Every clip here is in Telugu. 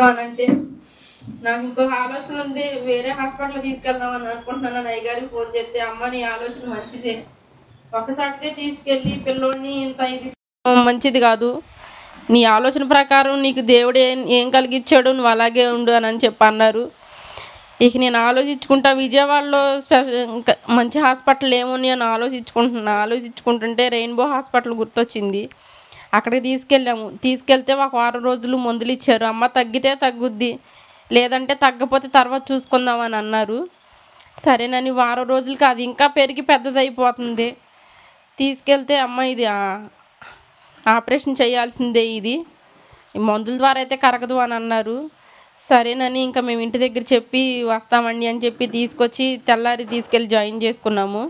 అని అంటే నాకు ఇంకొక ఆలోచన ఉంది, వేరే హాస్పిటల్ తీసుకెళ్దామని అనుకుంటున్నాను. అయ్యగారికి ఫోన్ చేస్తే అమ్మ నీ ఆలోచన మంచిదే, ఒక్కచోటకే తీసుకెళ్ళి పిల్లోడిని ఇంత ఇది మంచిది కాదు, నీ ఆలోచన ప్రకారం నీకు దేవుడు ఏం కలిగించాడు, నువ్వు అలాగే ఉండు అని చెప్పి అన్నారు. ఇక నేను ఆలోచించుకుంటా, విజయవాడలో ఇంకా మంచి హాస్పిటల్ ఏమని అని ఆలోచించుకుంటుంటే రెయిన్బో హాస్పిటల్ గుర్తొచ్చింది. అక్కడికి తీసుకెళ్తే ఒక వారం రోజులు మందులు ఇచ్చారు. అమ్మ తగ్గితే తగ్గుద్ది, లేదంటే తగ్గపోతే తర్వాత చూసుకుందామని అన్నారు. సరేనని వారం రోజులకి అది ఇంకా పెరిగి పెద్దదైపోతుంది. తీసుకెళ్తే అమ్మ ఇది ఆపరేషన్ చేయాల్సిందే, ఇది మందుల ద్వారా అయితే కరగదు అని అన్నారు. సరేనని ఇంకా మేము ఇంటి దగ్గర చెప్పి వస్తామండి అని చెప్పి తీసుకొచ్చి తెల్లారి తీసుకెళ్ళి జాయిన్ చేసుకున్నాము.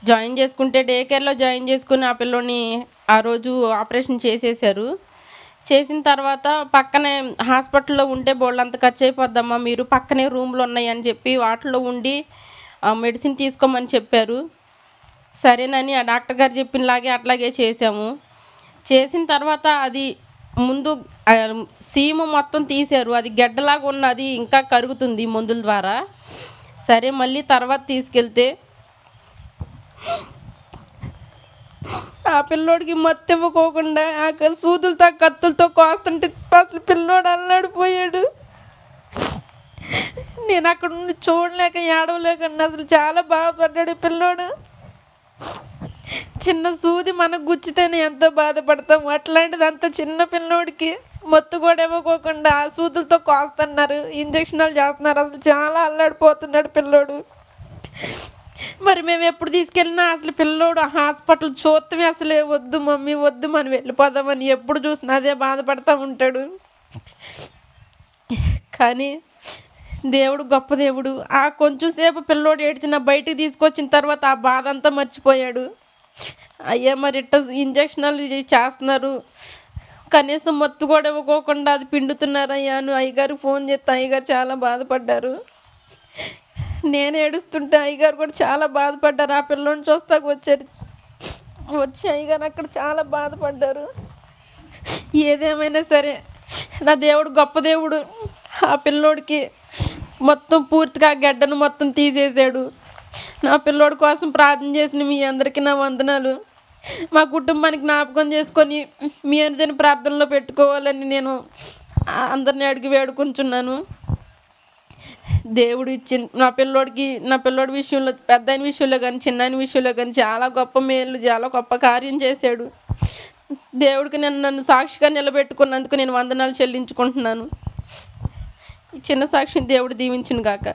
జాయిన్ చేసుకుంటే డే కేర్లో జాయిన్ చేసుకుని ఆ పిల్లోని ఆ రోజు ఆపరేషన్ చేసేసారు. చేసిన తర్వాత పక్కనే హాస్పిటల్లో ఉంటే బోళ్ళంత ఖర్చు అయిపోద్దమ్మా, మీరు పక్కనే రూమ్లు ఉన్నాయి అని చెప్పి వాటిలో ఉండి మెడిసిన్ తీసుకోమని చెప్పారు. సరేనని ఆ డాక్టర్ గారు చెప్పినలాగే అట్లాగే చేసాము. చేసిన తర్వాత అది ముందు సీము మొత్తం తీశారు, అది గడ్డలాగా ఉన్నది ఇంకా కరుగుతుంది మందుల ద్వారా. సరే మళ్ళీ తర్వాత తీసుకెళ్తే ఆ పిల్లోడికి మత్తు ఇవ్వకోకుండా సూదులతో కత్తులతో కోస్తుంటే అసలు పిల్లోడు అల్లాడిపోయాడు. నేను అక్కడ నుండి చూడలేక ఏడవలేకుండా అసలు చాలా బాధపడ్డాడు పిల్లోడు. చిన్న సూది మనకు గుచ్చితేనే ఎంతో బాధపడతాం, అట్లాంటిది అంత చిన్న పిల్లోడికి మత్తు కూడా ఇవ్వకోకుండా ఆ సూదులతో కోస్తున్నారు, ఇంజక్షన్లు చేస్తున్నారు. అసలు చాలా అల్లాడిపోతున్నాడు పిల్లోడు. మరి మేము ఎప్పుడు తీసుకెళ్ళినా అసలు పిల్లోడు హాస్పిటల్ చూస్తమే అసలే వద్దు మమ్మీ వద్దు మనం వెళ్ళిపోదామని ఎప్పుడు చూసినా అదే బాధపడతా ఉంటాడు. కానీ దేవుడు గొప్ప దేవుడు. ఆ కొంచెం సేపు పిల్లోడు ఏడ్చిన బయటికి తీసుకొచ్చిన తర్వాత ఆ బాధ అంతా మర్చిపోయాడు. అయ్యా మరి ఇట్ట ఇంజక్షన్లు చేస్తున్నారు, కనీసం మత్తు కూడా ఇవ్వకోకుండా అది పిండుతున్నారు అయ్యా అని అయ్యగారు ఫోన్ చేస్తే అయ్యగారు చాలా బాధపడ్డారు. నేను ఏడుస్తుంటే అయ్యగారు కూడా చాలా బాధపడ్డారు. ఆ పిల్లోని చూస్తాకు వచ్చి అయ్యగారు అక్కడ చాలా బాధపడ్డారు. ఏదేమైనా సరే నా దేవుడు గొప్ప దేవుడు. ఆ పిల్లోడికి మొత్తం పూర్తిగా గడ్డను మొత్తం తీసేసాడు. నా పిల్లోడి కోసం ప్రార్థన చేసిన మీ అందరికీ నా వందనాలు. మా కుటుంబానికి జ్ఞాపకం చేసుకొని మీ అందరిని ప్రార్థనలో పెట్టుకోవాలని నేను అందరిని అడిగి వేడుకుంటున్నాను. దేవుడు ఇచ్చిన నా పిల్లోడి విషయంలో, పెద్ద ఆయన విషయంలో కానీ చిన్న ఆయన విషయంలో కానీ చాలా గొప్ప మేలు, చాలా గొప్ప కార్యం చేశాడు. దేవుడికి నన్ను సాక్షిగా నిలబెట్టుకున్నందుకు నేను వందనాలు చెల్లించుకుంటున్నాను. ఈ చిన్న సాక్షిని దేవుడు దీవించును గాక.